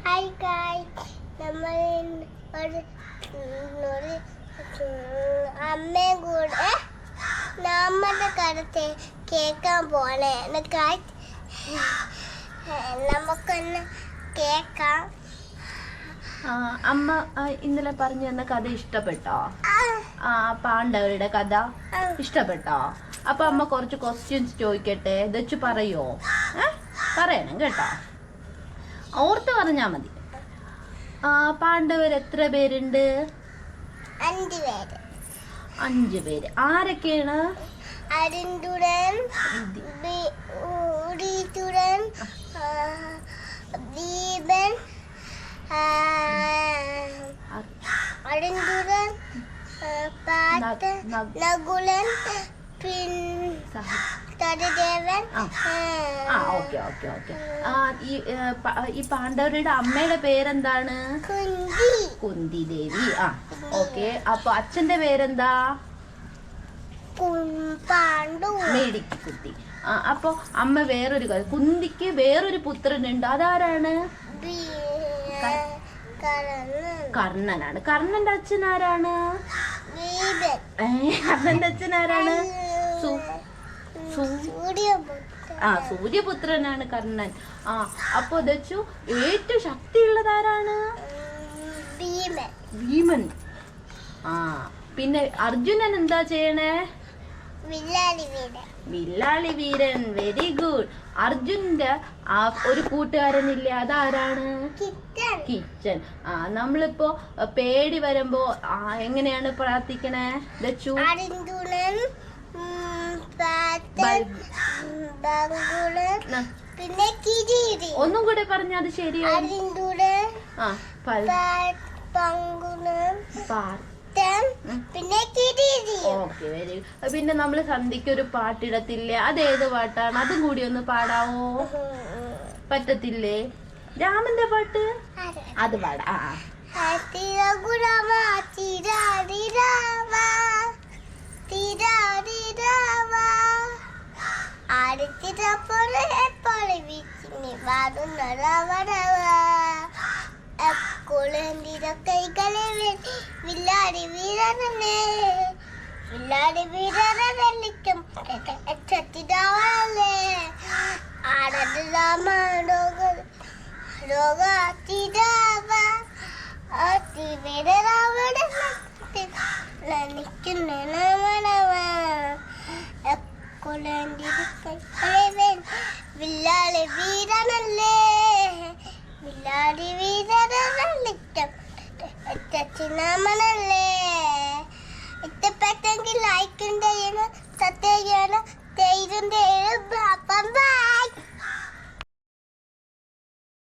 Hi guys, നമ്മൾ ഒരു അമ്മയും കൂടെ നമ്മുടെ കടത്തെ കേൾക്കാൻ പോണേ ഗായ്സ്. നമുക്കൊന്ന് കേൾക്കാം. അമ്മ ഇന്നലെ പറഞ്ഞു തന്ന കഥ ഇഷ്ടപ്പെട്ടോ? പാണ്ഡവരുടെ കഥ ഇഷ്ടപ്പെട്ടോ? അപ്പൊ അമ്മ കുറച്ച് ക്വസ്റ്റ്യൻസ് ചോദിക്കട്ടെ, ദച്ചു പറയോ? പറയണം കേട്ടോ, ഓർത്ത് പറഞ്ഞാ മതി. പാണ്ഡവർ എത്ര പേരുണ്ട്? 5 പേര്. 5 പേര്. ആരൊക്കെയാണ്? അരുണ്ടുടൻ, ഉടീതുടൻ, ദീപൻ, അരുണ്ടുടൻ, നകുലൻ, സഹദേവൻ. ഈ പാണ്ഡവരുടെ അമ്മയുടെ പേരെന്താണ്? കുന്തി ദേവി. ഓക്കെ. അപ്പൊ അച്ഛന്റെ പേരെന്താ? മേടിക്കുട്ടി. അപ്പൊ അമ്മ വേറൊരു കുന്തിക്ക് വേറൊരു പുത്രനുണ്ട്, അതാരാണ്? കർണനാണ്. കർണന്റെ അച്ഛൻ ആരാണ്? കർണന്റെ അച്ഛൻ ആരാണ്? സൂര്യപുത്രനാണ് കർണൻ. അപ്പൊ ദച്ചു ഏറ്റവും ശക്തിയുള്ളത് ആരാണ്? ഭീമൻ. പിന്നെ അർജുനൻ എന്താ ചെയ്യണേ? വില്ലാളി വീരൻ. Very good. അർജുനന്റെ ഒരു കൂട്ടുകാരനില്ലേ, അതാരാണ്? കിച്ചൻ. നമ്മളിപ്പോ പേടി വരുമ്പോ എങ്ങനെയാണ് പ്രാർത്ഥിക്കണേ ദച്ചു? ഒന്നും കൂടെ പറഞ്ഞ അത് ശരിയാണ്. പിന്നെ നമ്മള് സന്ധ്യക്ക് ഒരു പാട്ടിടത്തില്ലേ, അതേത് പാട്ടാണ്? അതും കൂടി ഒന്ന് പാടാവോ? പറ്റത്തില്ലേ? രാമന്റെ പാട്ട് അത് പാടാ. വില്ലാടി വീരനല്ലേ, വില്ലാടി വീരനെല്ലിക്കും എത്തിരാവല്ലേ, ആടത് രാമ രോഗാതിരാവ വീരരാവണ വില്ലാളി വീരനല്ലേ, വില്ലാടി വീരനെല്ലിക്കും നാമനല്ലേ. ഇഷ്ടപ്പെട്ടെങ്കിൽ ലൈക്കും ചെയ്യണം, സബ്സ്ക്രൈബ് ചെയ്യണം,